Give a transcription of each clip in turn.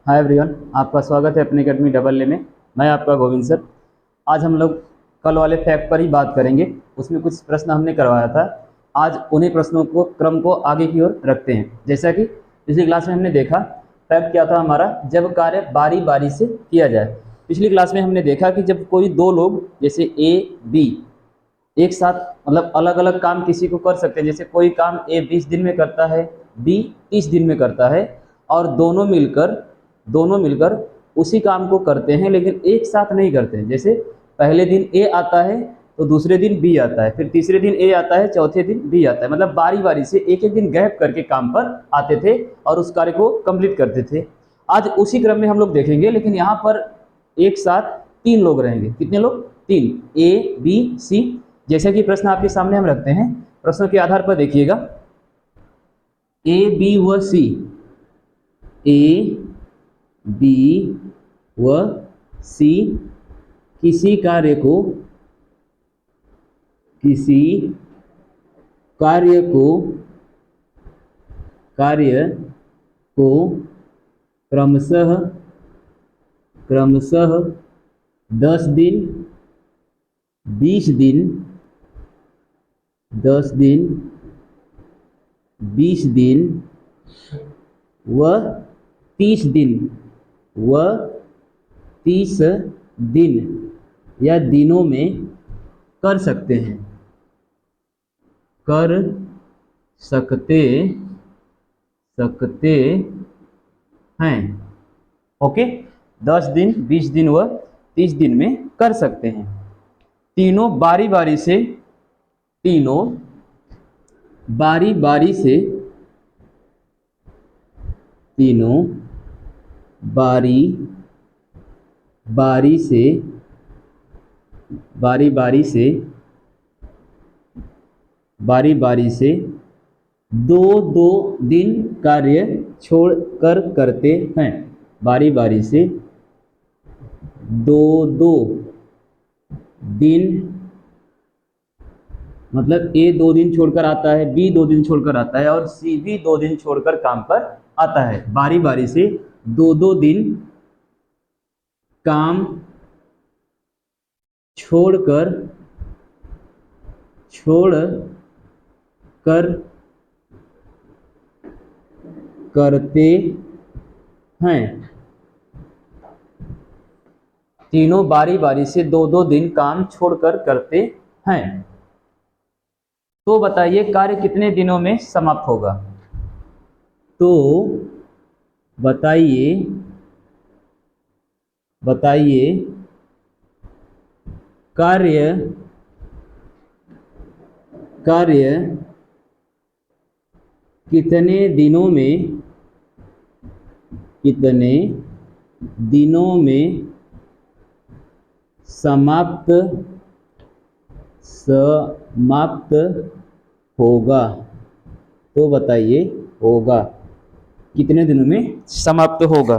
Hi everyone, आपका स्वागत है अपनी अकेडमी डबल ए में। मैं आपका गोविंद सर। आज हम लोग कल वाले फैक्ट पर ही बात करेंगे। उसमें कुछ प्रश्न हमने करवाया था। आज उन्हीं प्रश्नों को क्रम को आगे की ओर रखते हैं। जैसा कि पिछली क्लास में हमने देखा, फैक्ट क्या था हमारा, जब कार्य बारी बारी से किया जाए। पिछली क्लास में हमने देखा कि जब कोई दो लोग जैसे ए बी एक साथ मतलब अलग अलग काम किसी को कर सकते हैं। जैसे कोई काम ए 20 दिन में करता है, बी 30 दिन में करता है, और दोनों मिलकर उसी काम को करते हैं, लेकिन एक साथ नहीं करते हैं। जैसे पहले दिन ए आता है तो दूसरे दिन बी आता है, फिर तीसरे दिन ए आता है, चौथे दिन बी आता है। मतलब बारी बारी से एक एक दिन गैप करके काम पर आते थे और उस कार्य को कंप्लीट करते थे। आज उसी क्रम में हम लोग देखेंगे, लेकिन यहाँ पर एक साथ 3 लोग रहेंगे। कितने लोग? 3, ए बी सी। जैसे कि प्रश्न आपके सामने हम रखते हैं, प्रश्नों के आधार पर देखिएगा। ए बी व सी, ए बी व सी किसी कार्य को क्रमशः 10 दिन, 20 दिन, 10 दिन, 20 दिन व 30 दिन या दिनों में कर सकते हैं। सकते हैं। ओके, 10 दिन, 20 दिन व 30 दिन में कर सकते हैं। तीनों बारी बारी से दो दो दिन कार्य छोड़कर करते हैं। बारी बारी से दो दो दिन, मतलब ए 2 दिन छोड़कर आता है, बी 2 दिन छोड़कर आता है और सी भी 2 दिन छोड़कर काम पर आता है। बारी बारी से 2-2 दिन काम छोड़कर करते हैं। तीनों बारी बारी से 2-2 दिन काम छोड़कर करते हैं। तो बताइए कार्य कितने दिनों में समाप्त होगा? तो बताइए कार्य कितने दिनों में समाप्त होगा? तो बताइए होगा कितने दिनों में समाप्त होगा।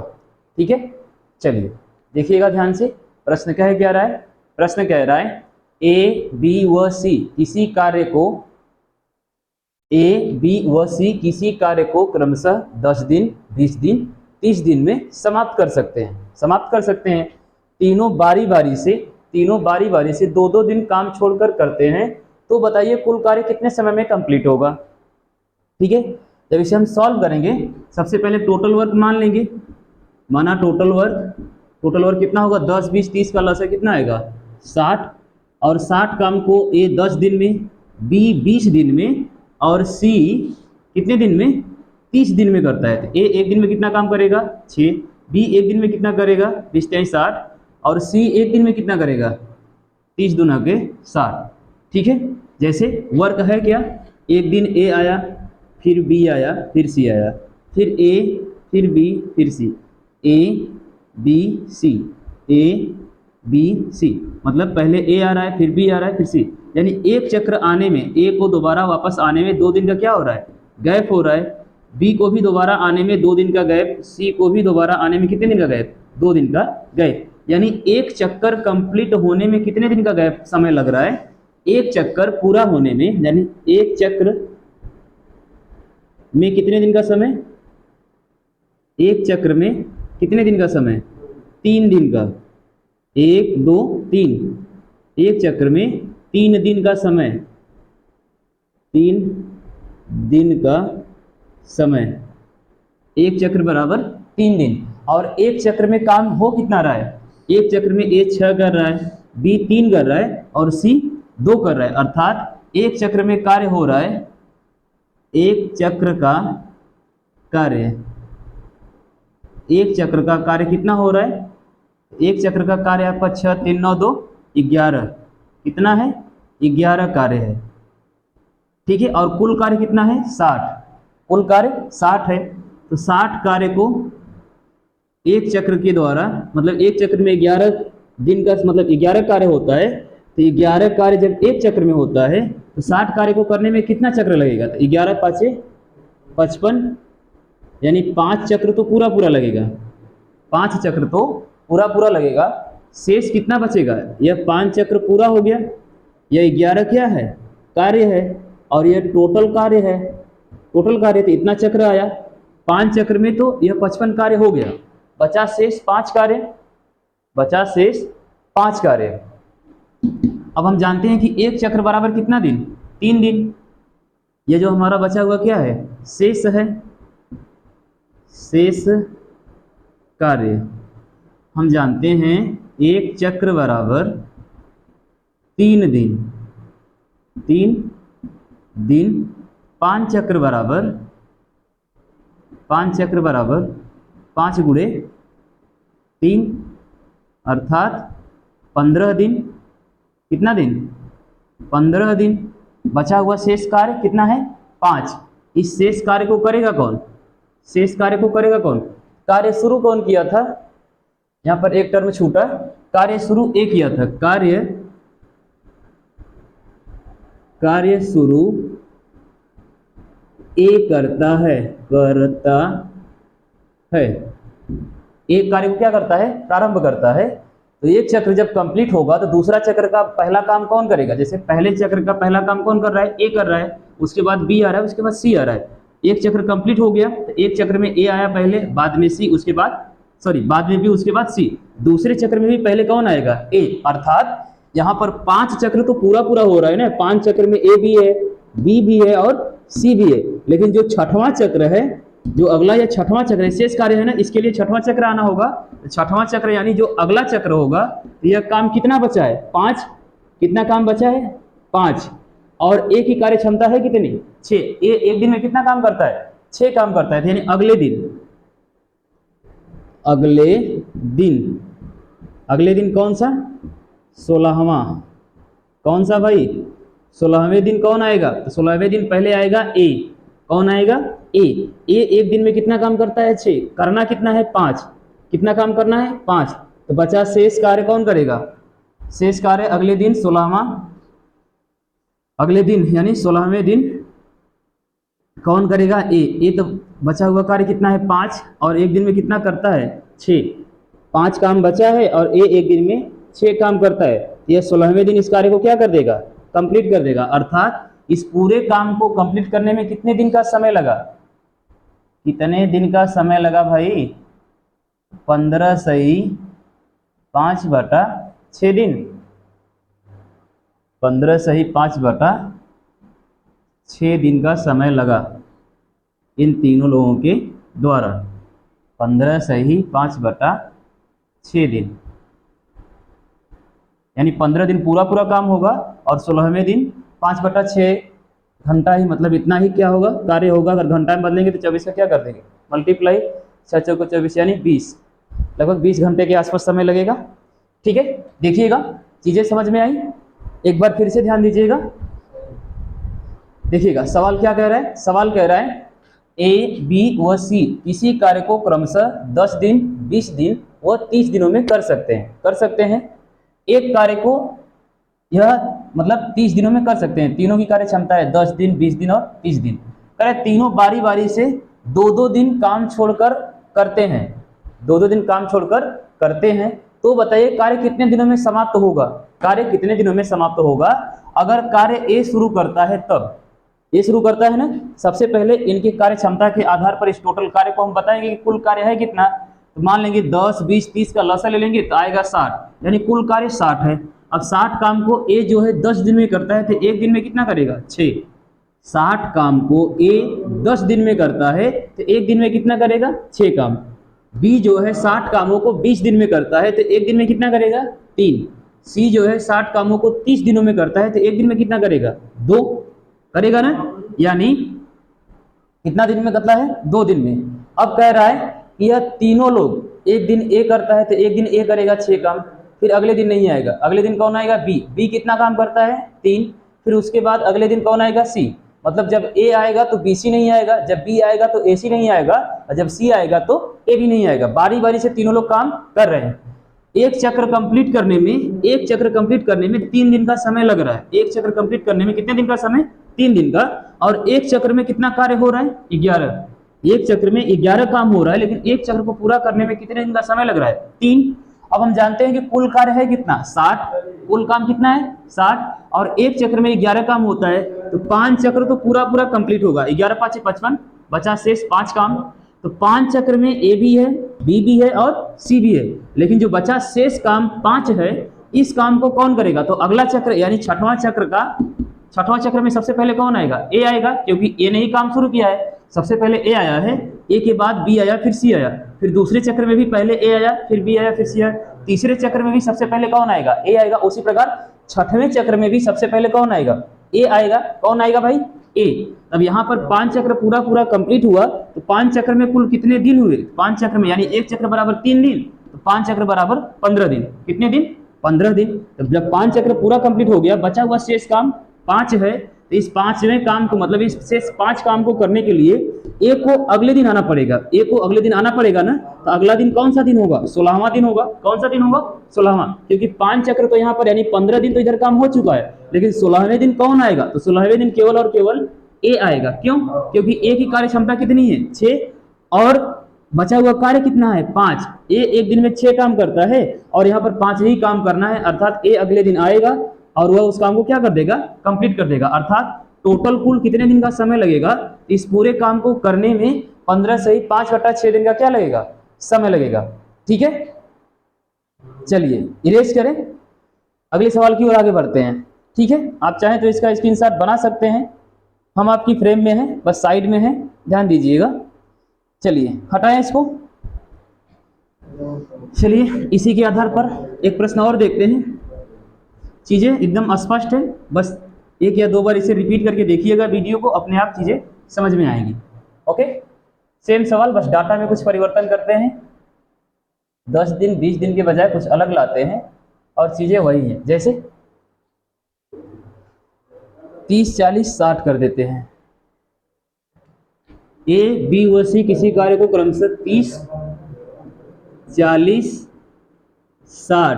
ठीक है, चलिए देखिएगा ध्यान से। प्रश्न क्या कह रहा है? प्रश्न कह रहा है ए बी व सी किसी कार्य को क्रमशः 10 दिन, 20 दिन, 30 दिन में समाप्त कर सकते हैं। तीनों बारी बारी से 2-2 दिन काम छोड़कर करते हैं। तो बताइए कुल कार्य कितने समय में कंप्लीट होगा? ठीक है, जब इसे हम सॉल्व करेंगे, सबसे पहले टोटल वर्क मान लेंगे। माना टोटल वर्क कितना होगा? 10, 20, 30 का लॉस है कितना आएगा? 60। और 60 काम को ए 10 दिन में, बी 20 दिन में और सी कितने दिन में? 30 दिन में करता है। तो ए 1 दिन में कितना काम करेगा? 6। बी 1 दिन में कितना करेगा? 20 × 60। और सी 1 दिन में कितना करेगा? 30 दूना के 60। ठीक है, जैसे वर्क है क्या? एक दिन ए आया, फिर बी आया, फिर सी आया, फिर ए, फिर बी, फिर सी, A B C, A B C. मतलब पहले ए आ रहा है, फिर बी आ रहा है, फिर सी। यानी एक चक्र आने में, ए को दोबारा वापस आने में 2 दिन का क्या हो रहा है? गैप हो रहा है। बी को भी दोबारा आने में 2 दिन का गैप, सी को भी दोबारा आने में कितने दिन का गैप? 2 दिन का गैप। यानी एक चक्कर कंप्लीट होने में कितने दिन का गैप समय लग रहा है? एक चक्कर पूरा होने में, यानी एक चक्र में कितने दिन का समय? एक चक्र में कितने दिन का समय? 3 दिन का। 1 2 3, एक चक्र में 3 दिन का समय, 3 दिन का समय। एक चक्र बराबर 3 दिन। और एक चक्र में काम हो कितना रहा है? एक चक्र में ए 6 कर रहा है, बी 3 कर रहा है और सी 2 कर रहा है। अर्थात एक चक्र में कार्य हो रहा है, एक चक्र का कार्य, एक चक्र का कार्य कितना हो रहा है? एक चक्र का कार्य आपका 6 3 9 2 11, कितना है? 11 कार्य है। ठीक है, और कुल कार्य कितना है? 60, कुल कार्य 60 है। तो 60 कार्य को एक चक्र के द्वारा, मतलब एक चक्र में 11 दिन का मतलब 11 कार्य होता है। तो 11 कार्य जब एक चक्र में होता है तो 60 कार्य को करने में कितना चक्र लगेगा? तो 11 पाँचे 55, यानी 5 चक्र तो पूरा पूरा लगेगा, 5 चक्र तो पूरा पूरा लगेगा। शेष कितना बचेगा? यह 5 चक्र पूरा हो गया, यह 11 क्या है? कार्य है, और यह टोटल कार्य है। टोटल कार्य तो इतना चक्र आया, 5 चक्र में तो यह 55 कार्य हो गया, बचा शेष 5 कार्य, बचा शेष 5 कार्य। अब हम जानते हैं कि एक चक्र बराबर कितना दिन? 3 दिन। यह जो हमारा बचा हुआ क्या है? शेष है, शेष कार्य। हम जानते हैं एक चक्र बराबर 3 दिन, 3 दिन। 5 चक्र बराबर 5 चक्र बराबर 5 गुणे 3, अर्थात 15 दिन। कितना दिन? 15 दिन। बचा हुआ शेष कार्य कितना है? 5। इस शेष कार्य को करेगा कौन? शेष कार्य को करेगा कौन? कार्य शुरू कौन किया था? यहाँ पर एक टर्म छूटा, कार्य शुरू ए किया था। कार्य शुरू ए करता है, एक कार्य को क्या करता है? प्रारंभ करता है। तो एक चक्र जब कंप्लीट होगा तो दूसरा चक्र का पहला काम कौन करेगा? जैसे पहले चक्र का पहला काम कौन कर रहा है? ए कर रहा है, उसके बाद बी आ रहा है, उसके बाद सी आ रहा है। एक चक्र कंप्लीट हो गया तो एक चक्र में ए आया पहले, बाद में सी, उसके बाद बाद में बी, उसके बाद सी। दूसरे चक्र में भी पहले कौन आएगा? ए। अर्थात यहाँ पर 5 चक्र तो पूरा पूरा हो रहा है ना, 5 चक्र में ए भी है, बी भी है और सी भी है। लेकिन जो छठवां चक्र है, जो अगला या छठवां चक्र है, शेष कार्य है ना, इसके लिए छठवां चक्र आना होगा। छठवां चक्र यानी जो अगला चक्र होगा, यह काम कितना बचा है? 5। कितना काम बचा है? 5। और ए की कार्य क्षमता है कितनी? 6। ए एक दिन में कितना काम करता है? 6 काम करता है। यानी अगले दिन, अगले दिन कौन सा? 16वां। कौन सा भाई? 16वें दिन कौन आएगा? तो 16वें दिन पहले आएगा ए। कौन आएगा? ए। एक दिन में कितना काम करता है? 6। करना कितना है? 5। कितना काम करना है? 5। तो बचा शेष कार्य कौन करेगा? शेष कार्य अगले दिन 16वां, अगले दिन यानी 16वें दिन कौन करेगा? ए तो बचा हुआ कार्य कितना है? 5। और एक दिन में कितना करता है? 6। 5 काम बचा है और ए एक दिन में 6 काम करता है। यह 16वें दिन इस कार्य को क्या कर देगा? कंप्लीट कर देगा। अर्थात इस पूरे काम को कंप्लीट करने में कितने दिन का समय लगा? कितने दिन का समय लगा भाई? 15 सही 5/6 दिन। 15 सही 5/6 दिन का समय लगा इन तीनों लोगों के द्वारा। 15 सही 5/6 दिन, यानी 15 दिन पूरा पूरा काम होगा और 16वें दिन 5/6 घंटा ही, मतलब इतना ही क्या होगा? कार्य होगा। अगर घंटा में बदलेंगे तो 24 का क्या कर देंगे? मल्टीप्लाई 6 चौको 24 यानी 20, लगभग 20 घंटे के आसपास समय लगेगा। ठीक है, देखिएगा चीजें समझ में आई? एक बार फिर से ध्यान दीजिएगा, देखिएगा सवाल क्या कह रहा है। सवाल कह रहा है ए, बी व सी किसी कार्य को क्रमशः 10 दिन, 20 दिन व 30 दिनों में कर सकते हैं। एक कार्य को यह मतलब 30 दिनों में कर सकते हैं। तीनों की कार्य क्षमता है 10 दिन, 20 दिन और 30 दिन। कह रहे तीनों बारी बारी से 2-2 दिन काम छोड़कर करते हैं, 2-2 दिन काम छोड़कर करते हैं। तो बताइए कार्य कितने दिनों में समाप्त होगा? कार्य कितने दिनों में समाप्त होगा? अगर कार्य ए शुरू करता है तब, ये शुरू करता है ना, सबसे पहले इनकी कार्य क्षमता के आधार पर इस टोटल कार्य को हम बताएंगे कि कुल कार्य है कितना। तो मान लेंगे 10, 20, 30 का लसा ले लेंगे तो आएगा 60, यानी कुल कार्य 60 है। अब 60 काम को ए जो है 10 दिन में करता है तो एक दिन में कितना करेगा? 6। 60 काम को ए 10 दिन में करता है तो एक दिन में कितना करेगा? 6 काम। बी जो है 60 कामों को 20 दिन में करता है तो एक दिन में कितना करेगा? 3। सी जो है 60 कामों को 30 दिनों में करता है तो एक दिन में कितना करेगा? 2 करेगा ना, यानी कितना दिन में करता है? 2 दिन में। अब कह रहा है कि यह तीनों लोग एक दिन ए करता है तो एक दिन ए करेगा 6 काम, फिर अगले दिन नहीं आएगा। अगले दिन कौन आएगा? बी। बी कितना काम करता है? 3। फिर उसके बाद अगले दिन कौन आएगा? सी। मतलब जब ए आएगा तो बी सी नहीं आएगा, जब बी आएगा तो ए सी नहीं आएगा, और जब सी आएगा तो ए भी नहीं आएगा। बारी बारी से तीनों लोग काम कर रहे हैं। एक चक्र कंप्लीट करने में 3 दिन का समय लग रहा है। एक चक्र कंप्लीट करने में कितने दिन का समय? 3 दिन का। और एक चक्र में कितना कार्य हो रहा है? 11। एक चक्र में 11 काम हो रहा है, लेकिन एक चक्र को पूरा करने में कितने दिन का समय लग रहा है? 3। अब हम जानते हैं कि कुल कार्य है कितना? 60। कुल काम कितना है? 60। और एक चक्र में 11 काम होता है तो 5 चक्र तो पूरा पूरा कंप्लीट होगा। 11 5 55, बचा शेष 5 काम। तो 5 चक्र में ए भी है, बी भी है और सी भी है, लेकिन जो बचा शेष काम 5 है, इस काम को कौन करेगा? तो अगला चक्र यानी छठवां चक्र में सबसे पहले कौन आएगा? ए आएगा, क्योंकि ए ने ही काम शुरू किया है। सबसे पहले ए आया है, ए के बाद बी आया, फिर सी आया, फिर दूसरे चक्र में भी पहले ए आया, फिर बी आया, फिर सी आया, तीसरे चक्र में भी सबसे पहले कौन आएगा? ए आएगा। उसी प्रकार छठवें चक्र में भी सबसे पहले कौन आएगा? ए आएगा। कौन आएगा भाई? ए। अब यहाँ पर 5 चक्र पूरा पूरा कंप्लीट हुआ तो 5 चक्र में कुल कितने दिन हुए? 5 चक्र में यानी एक चक्र बराबर 3 दिन, तो 5 चक्र बराबर 15 दिन। कितने दिन? 15 दिन। तो जब 5 चक्र पूरा कंप्लीट हो गया, बचा हुआ शेष काम 5 है, तो इस 5वें काम को, मतलब इस शेष 5 काम को करने के लिए ए को अगले दिन आना पड़ेगा। ए को अगले दिन आना पड़ेगा ना, तो अगला दिन कौन सा दिन होगा? 16वां दिन होगा। कौन सा दिन होगा? 16वां, क्योंकि 5 चक्र तो यहाँ पर यानी 15 दिन तो इधर काम हो चुका है, लेकिन 16वें दिन कौन आएगा? तो 16वें दिन केवल और केवल ए आएगा। क्यों? क्योंकि ए की कार्य क्षमता कितनी है? 6, और बचा हुआ कार्य कितना है? 5। ए एक दिन में 6 काम करता है और यहाँ पर 5 ही काम करना है, अर्थात ए अगले दिन आएगा और वह उस काम को क्या कर देगा? कंप्लीट कर देगा। अर्थात टोटल कुल कितने दिन का समय लगेगा इस पूरे काम को करने में? 15 से ही 5/6 दिन का क्या लगेगा? समय लगेगा। ठीक है, चलिए इरेज करें, अगले सवाल की ओर आगे बढ़ते हैं। ठीक है, आप चाहें तो इसका स्क्रीनशॉट बना सकते हैं, हम आपकी फ्रेम में हैं, बस साइड में है, ध्यान दीजिएगा। चलिए हटाएं इसको। चलिए इसी के आधार पर एक प्रश्न और देखते हैं। चीजें एकदम स्पष्ट है, बस 1 या 2 बार इसे रिपीट करके देखिएगा वीडियो को, अपने आप चीजें समझ में आएंगी। ओके, सेम सवाल, बस डाटा में कुछ परिवर्तन करते हैं। 10 दिन 20 दिन के बजाय कुछ अलग लाते हैं और चीजें वही हैं। जैसे 30 40 60 कर देते हैं। ए बी व सी किसी कार्य को क्रमशः 30 40 60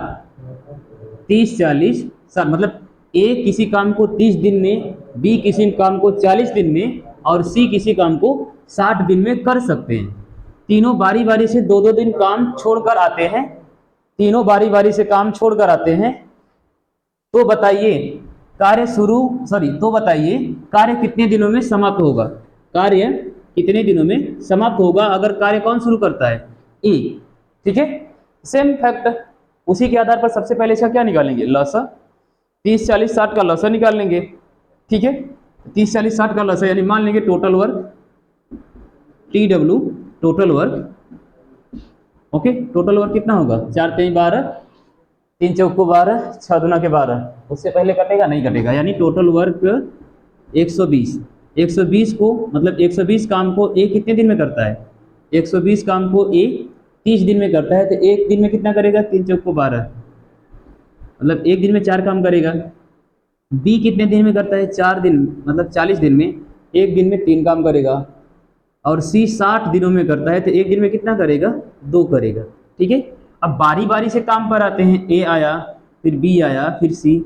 30 40 60, मतलब ए किसी काम को 30 दिन में, बी किसी काम को 40 दिन में और सी किसी काम को 60 दिन में कर सकते हैं। तीनों बारी बारी से 2-2 दिन काम छोड़कर आते हैं। तीनों बारी बारी से काम छोड़कर आते हैं। तो बताइए कार्य कितने दिनों में समाप्त होगा? कार्य कितने दिनों में समाप्त होगा अगर कार्य कौन शुरू करता है? ए। ठीक है, सेम फैक्ट, उसी के आधार पर सबसे पहले इसका क्या निकालेंगे? लसा। 30 40 60 का लसा निकाल लेंगे। ठीक है, 30 40 60 का लसा यानी मान लेंगे total work TW, total work. Okay, total work कितना होगा? 4 3 12, 3 चौको 12, 6 दूना के 12। उससे पहले कटेगा? नहीं कटेगा, यानी टोटल वर्क 120। 120 को, मतलब 120 काम को ए कितने दिन में करता है? 120 काम को ए 30 दिन में करता है, तो एक दिन में कितना करेगा? 3 चौको 12, मतलब एक दिन में 4 काम करेगा। बी कितने दिन में करता है? 4 दिन, मतलब 40 दिन में, एक दिन में 3 काम करेगा। और सी 60 दिनों में करता है, तो एक दिन में कितना करेगा? 2 करेगा। ठीक है, अब बारी बारी से काम पर आते हैं। ए आया, फिर बी आया, फिर सी,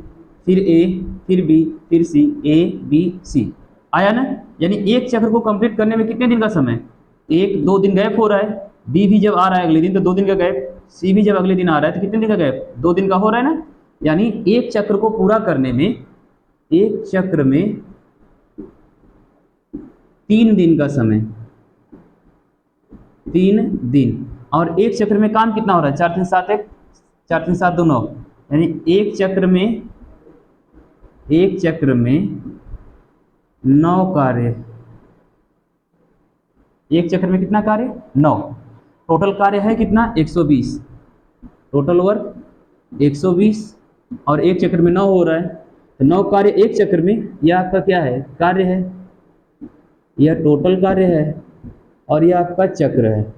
फिर ए, फिर बी, फिर सी, ए बी सी आया ना, यानी एक चक्र को कंप्लीट करने में कितने दिन का समय? 1-2 दिन गैप हो रहा है। बी भी जब आ रहा है अगले दिन तो 2 दिन का गैप, सी भी जब अगले दिन आ रहा है तो कितने दिन का गैप? 2 दिन का हो रहा है ना, यानी एक चक्र को पूरा करने में, एक चक्र में 3 दिन का समय, 3 दिन। और एक चक्र में काम कितना हो रहा है, 4 3 7 1, 4 3 7 2 9, यानी एक चक्र में 9 कार्य, एक चक्र में कितना कार्य, 9। टोटल कार्य है कितना, 120, टोटल वर्क 120, और एक चक्र में 9 हो रहा है, तो 9 कार्य एक चक्र में, यह आपका क्या है, कार्य है, यह टोटल कार्य है और यह आपका चक्र है। तो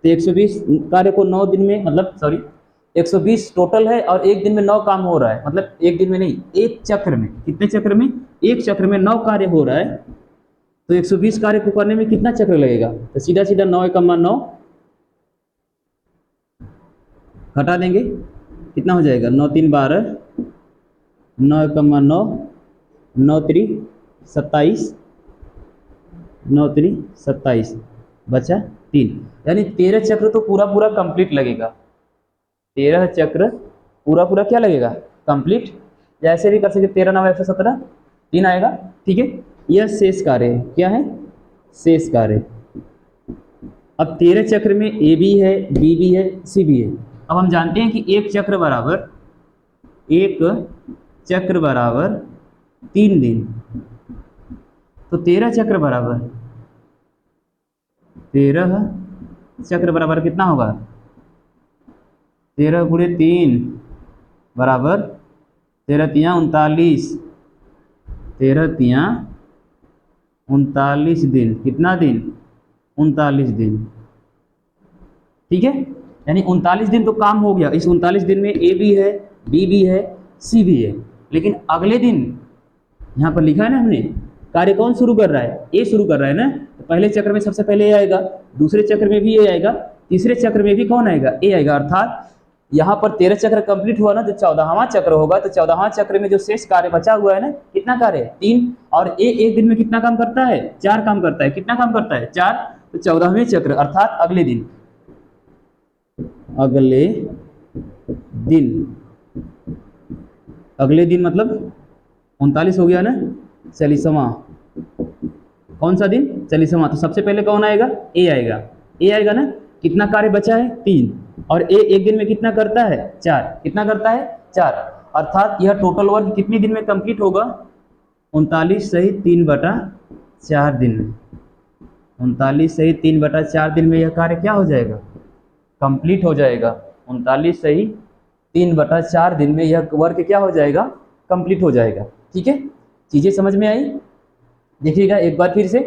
120 कार्य को 9 दिन में, मतलब सॉरी 120 टोटल है और एक दिन में 9 काम हो रहा है, मतलब एक दिन में नहीं, एक चक्र में, कितने चक्र में, एक चक्र में 9 कार्य हो रहा है। तो 120 कार्य को करने में कितना चक्र लगेगा, तो सीधा सीधा 9 × 9 हटा देंगे, कितना हो जाएगा, 9 3 12, 9 × 9, 9 3 27, 9 3 27, बचा 3, यानी 13 चक्र तो पूरा पूरा कंप्लीट लगेगा, 13 चक्र पूरा पूरा क्या लगेगा, कंप्लीट। जैसे भी कर सकते, 13 9 117, 3 आएगा, ठीक है। यह शेष कार्य है, क्या है, शेष कार्य। अब 13 चक्र में ए भी है, बी भी है, सी भी है। अब हम जानते हैं कि एक चक्र बराबर 3 दिन, तो 13 चक्र बराबर कितना होगा, 13 × 3 बराबर 13 × 39, 13 × 39 दिन, कितना दिन, 39 दिन, ठीक है। यानी 39 दिन तो काम हो गया। इस 39 दिन में ए भी है, बी भी है, सी भी है, लेकिन अगले दिन यहाँ पर लिखा है ना हमने, कार्य कौन शुरू कर रहा है, ए शुरू कर रहा है ना, तो पहले चक्र में सबसे पहले ए आएगा, दूसरे चक्र में भी ए आएगा, तीसरे चक्र में भी कौन आएगा, ए आएगा। अर्थात यहाँ पर 13 चक्र कंप्लीट हुआ ना, तो 14वां चक्र होगा, तो 14वां चक्र में जो शेष कार्य बचा हुआ है ना, कितना कार्य है, 3, और ए एक दिन में कितना काम करता है, 4 काम करता है, कितना काम करता है, 4, तो 14वें चक्र अर्थात अगले दिन मतलब 39 हो गया ना, 40वां, कौन सा दिन, 40वां, तो सबसे पहले कौन आएगा, ए आएगा ना। कितना कार्य बचा है, 3, और ए एक दिन में कितना करता है, 4, कितना करता है, 4, अर्थात यह टोटल वर्क कितने दिन में कंप्लीट होगा, 39 सहित 3/4 दिन में, 39 सहित 3/4 दिन में यह कार्य क्या हो जाएगा, कंप्लीट हो जाएगा। 39 सही 3/4 दिन में यह वर्क क्या हो जाएगा, कंप्लीट हो जाएगा, ठीक है। चीजें समझ में आई, देखिएगा एक बार फिर से,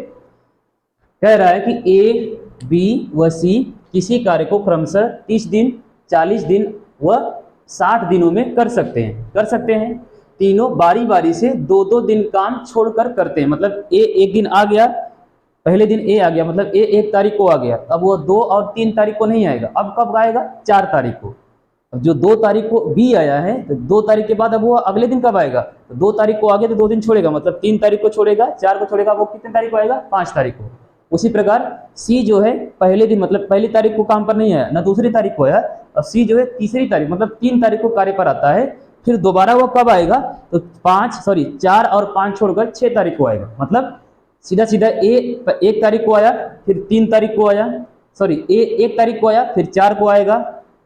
कह रहा है कि ए, बी व सी किसी कार्य को क्रमशः 30 दिन, 40 दिन व 60 दिनों में कर सकते हैं। तीनों बारी बारी से 2-2 दिन काम छोड़कर करते हैं। मतलब ए एक दिन आ गया, पहले दिन ए आ गया, मतलब ए 1 तारीख को आ गया, अब वो 2 और 3 तारीख को नहीं आएगा, अब कब आएगा, 4 तारीख को। अब जो 2 तारीख को बी आया है, तो 2 तारीख के बाद अब वो अगले दिन कब आएगा, तो 2 तारीख को आ गया तो 2 दिन छोड़ेगा, मतलब 3 तारीख को छोड़ेगा, 4 को छोड़ेगा, वो कितने तारीख को आएगा, 5 तारीख को। उसी प्रकार सी जो है पहले दिन, मतलब पहली तारीख को काम पर नहीं आया, ना दूसरी तारीख को आया, और सी जो है तीसरी तारीख, मतलब 3 तारीख को कार्य पर आता है। फिर दोबारा वो कब आएगा, तो 4 और 5 छोड़कर 6 तारीख को आएगा। मतलब सीधा सीधा ए 1 तारीख को आया, फिर 3 तारीख को आया, ए 1 तारीख को आया, फिर 4 को आएगा,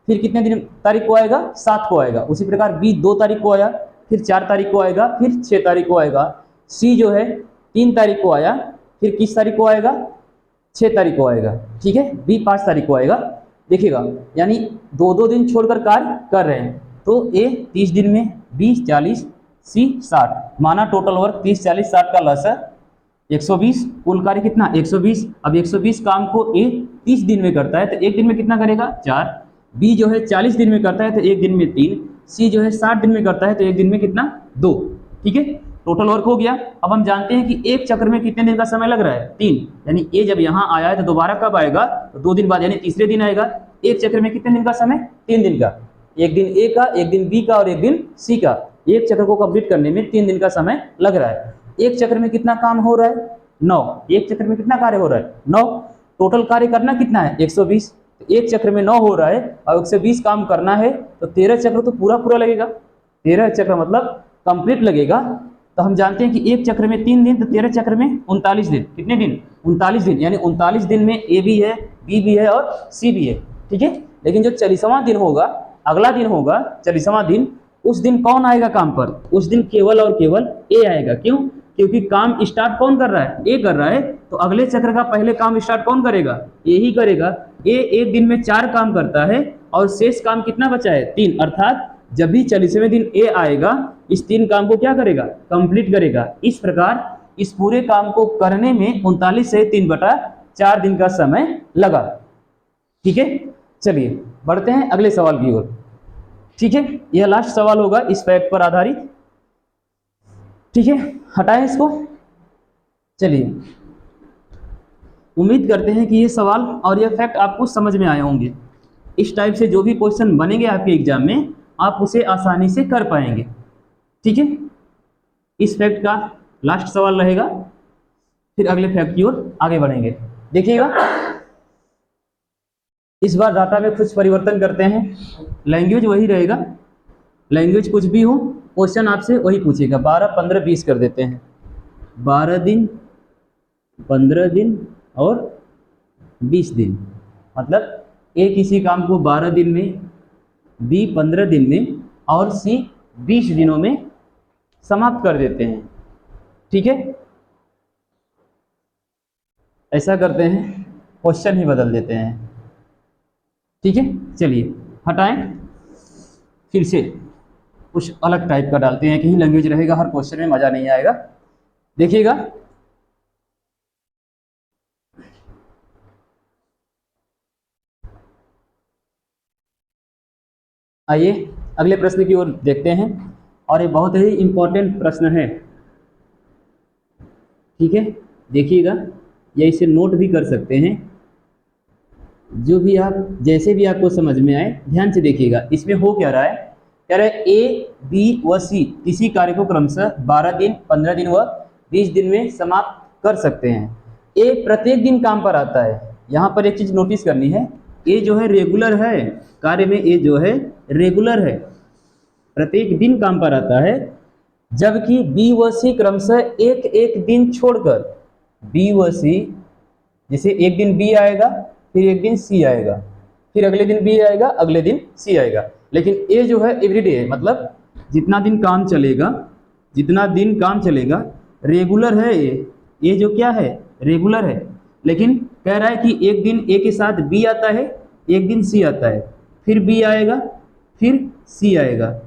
फिर कितने दिन तारीख को आएगा, 7 को आएगा। उसी प्रकार बी 2 तारीख को आया, फिर 4 तारीख को आएगा, फिर 6 तारीख को आएगा। सी जो है 3 तारीख को आया, फिर किस तारीख को आएगा, 6 तारीख को आएगा, ठीक है। बी 5 तारीख को आएगा, देखिएगा, यानी 2-2 दिन छोड़कर कार्य कर रहे हैं। तो ए 30 दिन में, बी 40, सी 60, माना टोटल वर्क 30 40 60 का लसा 120, कुल कार्य कितना, 120। अब 120 काम को ए 30 दिन में करता है, तो एक दिन में कितना करेगा, 4। बी जो है 40 दिन में करता है, तो एक दिन में 3। सी जो है 60 दिन में करता है, तो एक दिन में कितना, 2, ठीक है। टोटल वर्क हो गया। अब हम जानते हैं कि एक चक्र में कितने दिन का समय लग रहा है, 3, यानी ए जब यहाँ आया है तो दोबारा कब आएगा, तो 2 दिन बाद, यानी तीसरे दिन आएगा। एक चक्र में कितने दिन का समय, 3 दिन का, एक दिन ए का, एक दिन बी का और एक दिन सी का। एक चक्र को कंप्लीट करने में 3 दिन का समय लग रहा है। एक चक्र में कितना काम हो रहा है, 9। एक चक्र में कितना कार्य हो रहा है, 9। टोटल कार्य करना कितना है, 120। एक चक्र में 9 हो रहा है और 120 काम करना है, तो 13 चक्र तो पूरा पूरा लगेगा। 13 चक्र मतलब कंप्लीट लगेगा। तो हम जानते हैं कि एक चक्र में 3 दिन, तो 13 चक्र में 39 दिन। कितने दिन? 39 दिन। यानी 39 दिन में ए भी है, बी भी है और सी भी है। ठीक है। लेकिन जो 40वां दिन होगा, अगला दिन होगा 40वां दिन, उस दिन कौन आएगा काम पर? उस दिन केवल और केवल ए आएगा। क्यों? क्योंकि काम स्टार्ट कौन कर रहा है? ए कर रहा है। तो अगले चक्र का पहले काम स्टार्ट कौन करेगा? ए ही करेगा। ए एक दिन में 4 काम करता है और शेष काम कितना बचा है? 3। अर्थात जब भी 40वें दिन ए आएगा, इस 3 काम को क्या करेगा? कंप्लीट करेगा। इस प्रकार इस पूरे काम को करने में 39 से 3/4 दिन का समय लगा। ठीक है। चलिए बढ़ते हैं अगले सवाल की ओर। ठीक है, यह लास्ट सवाल होगा इस फैक्ट पर आधारित। ठीक है, हटाएं इसको। चलिए, उम्मीद करते हैं कि ये सवाल और यह फैक्ट आपको समझ में आए होंगे। इस टाइप से जो भी क्वेश्चन बनेंगे आपके एग्जाम में, आप उसे आसानी से कर पाएंगे। ठीक है, इस फैक्ट का लास्ट सवाल रहेगा, फिर अगले फैक्ट की ओर आगे बढ़ेंगे। देखिएगा, इस बार डाटा में कुछ परिवर्तन करते हैं। लैंग्वेज वही रहेगा, लैंग्वेज कुछ भी हो, क्वेश्चन आपसे वही पूछेगा। 12, 15, 20 कर देते हैं। 12 दिन, 15 दिन और 20 दिन। मतलब ए किसी काम को 12 दिन में, बी 15 दिन में और सी 20 दिनों में समाप्त कर देते हैं। ठीक है, ऐसा करते हैं, क्वेश्चन ही बदल देते हैं। ठीक है, चलिए हटाएं, फिर से कुछ अलग टाइप का डालते हैं। कहीं लैंग्वेज रहेगा, हर क्वेश्चन में मजा नहीं आएगा। देखिएगा, आइए अगले प्रश्न की ओर देखते हैं, और ये बहुत ही इंपॉर्टेंट प्रश्न है। ठीक है, देखिएगा, या इसे नोट भी कर सकते हैं। जो भी आप, जैसे भी आपको समझ में आए, ध्यान से देखिएगा। इसमें हो क्या रहा है? कह रहा है ए, बी व सी किसी कार्य को क्रमशः 12 दिन, 15 दिन व 20 दिन में समाप्त कर सकते हैं। ए प्रत्येक दिन काम पर आता है। यहाँ पर एक चीज नोटिस करनी है, ए जो है रेगुलर है, कार्य में ए जो है रेगुलर है, प्रत्येक दिन काम पर आता है। जबकि बी व सी क्रमशः एक एक दिन छोड़कर, बी व सी, जैसे एक दिन बी आएगा, फिर एक दिन सी आएगा, फिर अगले दिन बी आएगा, अगले दिन सी आएगा। लेकिन ए जो है एवरीडे है, मतलब जितना दिन काम चलेगा, जितना दिन काम चलेगा रेगुलर है। ए जो क्या है? रेगुलर है। लेकिन कह रहा है कि एक दिन ए के साथ बी आता है, एक दिन सी आता है, फिर बी आएगा, फिर सी आएगा,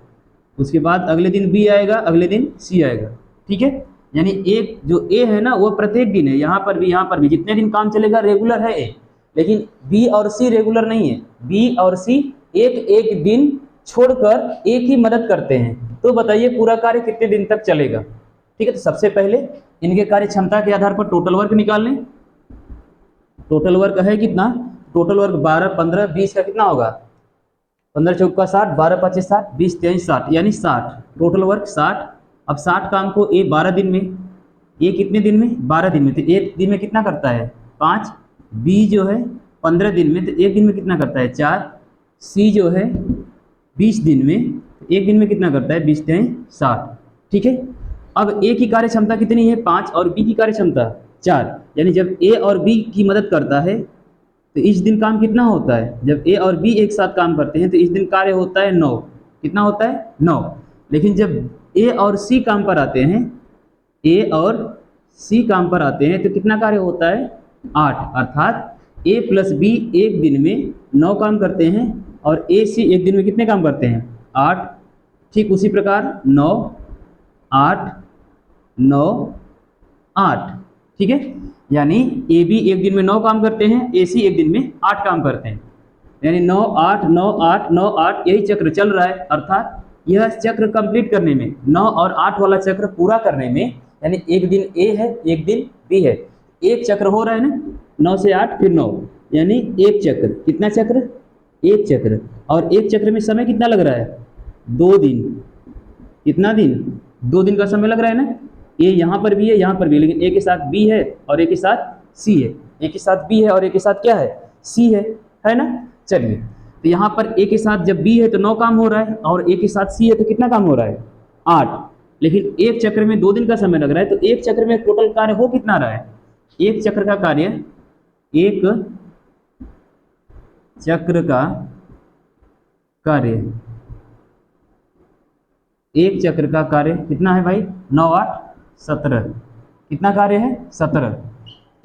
उसके बाद अगले दिन बी आएगा, अगले दिन सी आएगा। ठीक है, यानी एक जो ए है ना, वो प्रत्येक दिन है। यहाँ पर भी, यहाँ पर भी जितने दिन काम चलेगा रेगुलर है ए। लेकिन बी और सी रेगुलर नहीं है। बी और सी एक एक दिन छोड़कर एक ही मदद करते हैं। तो बताइए पूरा कार्य कितने दिन तक चलेगा? ठीक है, तो सबसे पहले इनके कार्य क्षमता के आधार पर टोटल वर्क निकाल लें। टोटल वर्क है कितना? टोटल वर्क 12, 15, 20 का कितना होगा? 15 चौका 60, 12 25 60, 20 23 60, यानी 60। Total work 60। अब 60 काम को ए 12 दिन में, ए कितने दिन में? 12 दिन में, तो एक दिन में कितना करता है? 5। बी जो है 15 दिन में, तो एक दिन में कितना करता है? 4। सी जो है 20 दिन में, तो एक दिन में कितना करता है? 20 3 60। ठीक है, अब ए की कार्य क्षमता कितनी है? 5, और बी की कार्य क्षमता 4। यानी जब ए और बी की मदद करता है तो इस दिन काम कितना होता है? जब ए और बी एक साथ काम करते हैं तो इस दिन कार्य होता है 9। कितना होता है? 9। लेकिन जब ए और सी काम पर आते हैं, ए और सी काम पर आते हैं तो कितना कार्य होता है? 8। अर्थात ए प्लस बी एक दिन में 9 काम करते हैं और ए सी एक दिन में कितने काम करते हैं? 8। ठीक उसी प्रकार 9 8 9 8। ठीक है, यानी ए बी एक दिन में 9 काम करते हैं, ए सी एक दिन में 8 काम करते हैं। यानी 9 8 9 8 9 8, यही चक्र चल रहा है। अर्थात यह चक्र कंप्लीट करने में, 9 और 8 वाला चक्र पूरा करने में, यानी एक दिन ए है, एक दिन बी है, एक चक्र हो रहा है ना, 9 से 8 फिर 9, यानी एक चक्र। कितना चक्र? एक चक्र। और एक चक्र में समय कितना लग रहा है? 2 दिन। कितना दिन? 2 दिन का समय लग रहा है ना। ए यहाँ पर भी है, यहाँ पर भी, लेकिन ए के साथ बी है और ए के साथ सी है। ए के साथ बी है और ए के साथ क्या है? सी है ना। चलिए, तो यहाँ पर ए के साथ जब बी है तो 9 काम हो रहा है, और ए के साथ सी है तो कितना काम हो रहा है? 8। लेकिन एक चक्र में 2 दिन का समय लग रहा है, तो एक चक्र में टोटल कार्य हो कितना रहा है? एक चक्र का कार्य, एक चक्र का कार्य, एक चक्र का कार्य कितना है भाई? 9 8 17। कितना कार्य है? 17।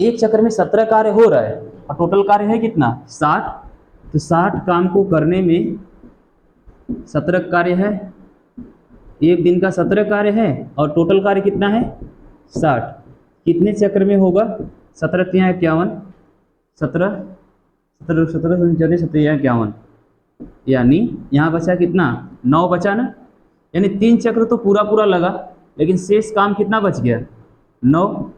एक चक्र में 17 कार्य हो रहा है और टोटल कार्य है कितना? 60। तो 60 काम को करने में 17 कार्य है, एक दिन का 17 कार्य है और टोटल कार्य कितना है? 60। कितने चक्र में होगा? 17 तिया 51, 17 17 17 17 51, यानी यहाँ बचा कितना? 9 बचा ना, यानी 3 चक्र तो पूरा पूरा लगा, लेकिन शेष काम कितना बच गया? 9।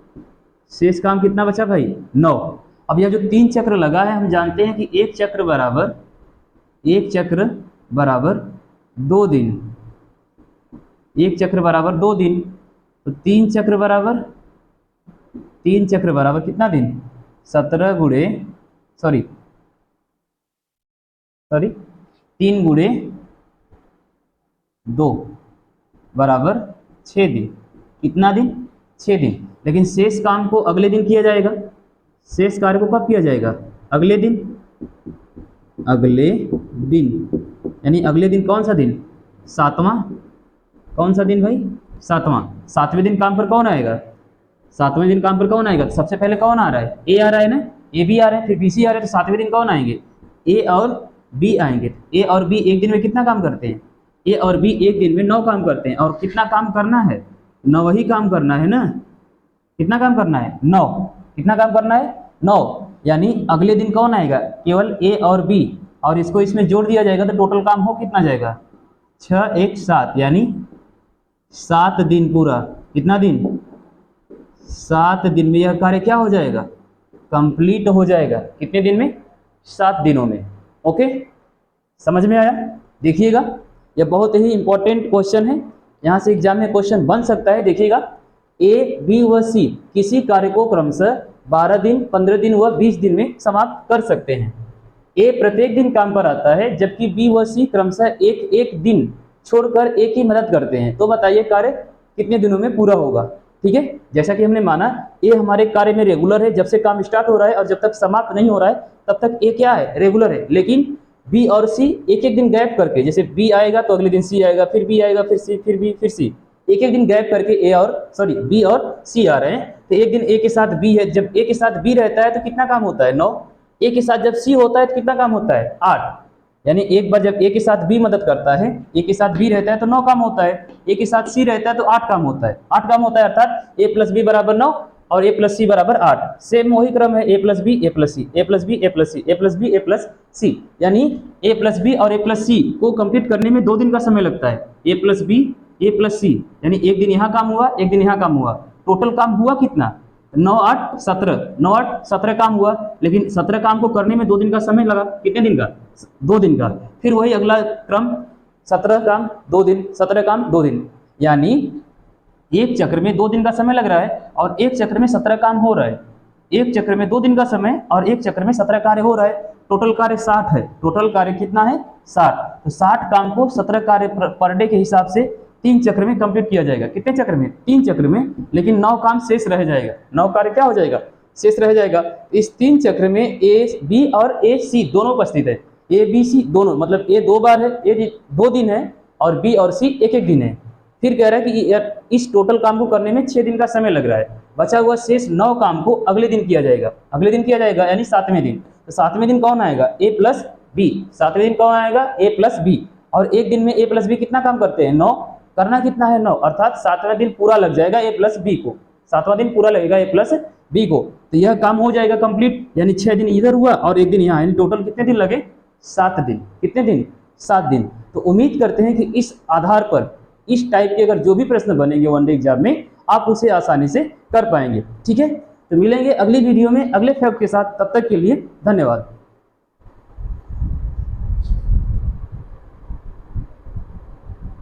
शेष काम कितना बचा भाई? 9। अब यह जो 3 चक्र लगा है, हम जानते हैं कि एक चक्र बराबर 2 दिन, एक चक्र बराबर 2 दिन, तो 3 चक्र बराबर कितना दिन? 17 गुणे 3 गुणे 2 बराबर 6 दिन। कितना दिन? 6 दिन। लेकिन शेष काम को अगले दिन किया जाएगा। शेष कार्य को कब किया जाएगा? अगले दिन। यानी अगले दिन कौन सा दिन? 7वां। कौन सा दिन भाई? 7वां। 7वें दिन काम पर कौन आएगा? 7वें दिन काम पर कौन आएगा? तो सबसे पहले कौन आ रहा है? ए आ रहा है ना, ए बी आ रहा है, फिर बी सी आ रहा है, तो 7वें दिन कौन आएंगे? ए और बी आएंगे। ए और बी एक दिन में कितना काम करते हैं? ए और बी एक दिन में 9 काम करते हैं। और कितना काम करना है? 9 ही काम करना है ना। कितना काम करना है? 9। कितना काम करना है? 9। यानी अगले दिन कौन आएगा? केवल ए और बी, और इसको इसमें जोड़ दिया जाएगा तो टोटल काम हो कितना जाएगा? 6 1 7, यानी 7 दिन पूरा। कितना दिन? 7 दिन में यह कार्य क्या हो जाएगा? कंप्लीट हो जाएगा। कितने दिन में? 7 दिनों में। ओके, समझ में आया? देखिएगा, यह बहुत ही इंपॉर्टेंट क्वेश्चन है, यहाँ से एग्जाम में क्वेश्चन बन सकता है। देखिएगा, ए बी व सी किसी कार्य को क्रमशः 12 दिन 15 दिन व 20 दिन में समाप्त कर सकते हैं। ए प्रत्येक दिन काम पर आता है, जबकि बी व सी क्रमशः एक एक दिन छोड़कर एक ही मदद करते हैं। तो बताइए कार्य कितने दिनों में पूरा होगा? ठीक है, जैसा कि हमने माना ए हमारे कार्य में रेगुलर है, जब से काम स्टार्ट हो रहा है और जब तक समाप्त नहीं हो रहा है तब तक ए क्या है? रेगुलर है। लेकिन बी और सी एक एक दिन गैप करके, जैसे बी आएगा तो अगले दिन सी आएगा, फिर बी आएगा, फिर सी, फिर बी, फिर सी, एक एक दिन गैप करके बी और सी आ रहे हैं। तो एक दिन ए के साथ बी है, जब ए के साथ बी रहता है तो कितना काम होता है? 9। ए के साथ जब सी होता है तो कितना काम होता है? 8। यानी एक बार जब ए के साथ बी मदद करता है, ए के साथ बी रहता है तो 9 काम होता है, ए के साथ सी रहता है तो 8 काम होता है। 8 काम होता है, अर्थात ए प्लस बी बराबर 9 और ए प्लस सी बराबर 8। सेम वही क्रम है, ए प्लस बी ए प्लस सी, ए प्लस बी ए प्लस सी, ए प्लस बी ए प्लस सी। यानी ए प्लस बी और ए प्लस सी को कंप्लीट करने में 2 दिन का समय लगता है। ए प्लस बी ए प्लस सी, यानी एक दिन यहाँ काम हुआ, एक दिन यहाँ काम हुआ। टोटल काम हुआ कितना? 9 8 17, 9 8 17 काम हुआ, लेकिन 17 काम को करने में 2 दिन का समय लगा। कितने दिन का? 2 दिन का। फिर वही अगला क्रम, 17 काम 2 दिन, 17 काम 2 दिन, यानी एक चक्र में 2 दिन का समय लग रहा है और एक चक्र में 17 काम हो रहा है। एक चक्र में 2 दिन का समय और एक चक्र में 17 कार्य हो रहा है। टोटल कार्य 60 है। टोटल कार्य कितना है? 60। तो 60 काम को 17 कार्य पर डे के हिसाब से 3 चक्र में कंप्लीट किया जाएगा। कितने चक्र में? 3 चक्र में, लेकिन 9 काम शेष रह जाएगा। 9 कार्य क्या हो जाएगा? शेष रह जाएगा। इस 3 चक्र में ए बी और ए सी दोनों उपस्थित है। ए बी सी दोनों, मतलब ए 2 बार है, ए 2 दिन है और बी और सी एक एक दिन है। फिर कह रहा है कि इस टोटल काम को करने में 6 दिन का समय लग रहा है। बचा हुआ शेष 9 काम को अगले दिन किया जाएगा। अगले दिन किया जाएगा यानी 7वें दिन। तो 7वें दिन कौन आएगा? ए प्लस बी। 7वें दिन कौन आएगा? ए प्लस बी। और एक दिन में ए प्लस बी कितना काम करते हैं? 9। करना कितना है? 9, अर्थात 7वां दिन पूरा लग जाएगा ए प्लस बी को। 7वां दिन पूरा लगेगा ए प्लस बी को, तो यह काम हो जाएगा कंप्लीट। यानी 6 दिन इधर हुआ और एक दिन यहाँ, यानी टोटल कितने दिन लगे? 7 दिन। कितने दिन? 7 दिन। तो उम्मीद करते हैं कि इस आधार पर इस टाइप के अगर जो भी प्रश्न बनेंगे वनडे एग्जाम में, आप उसे आसानी से कर पाएंगे। ठीक है, तो मिलेंगे अगली वीडियो में अगले फैक्ट के साथ। तब तक के लिए धन्यवाद।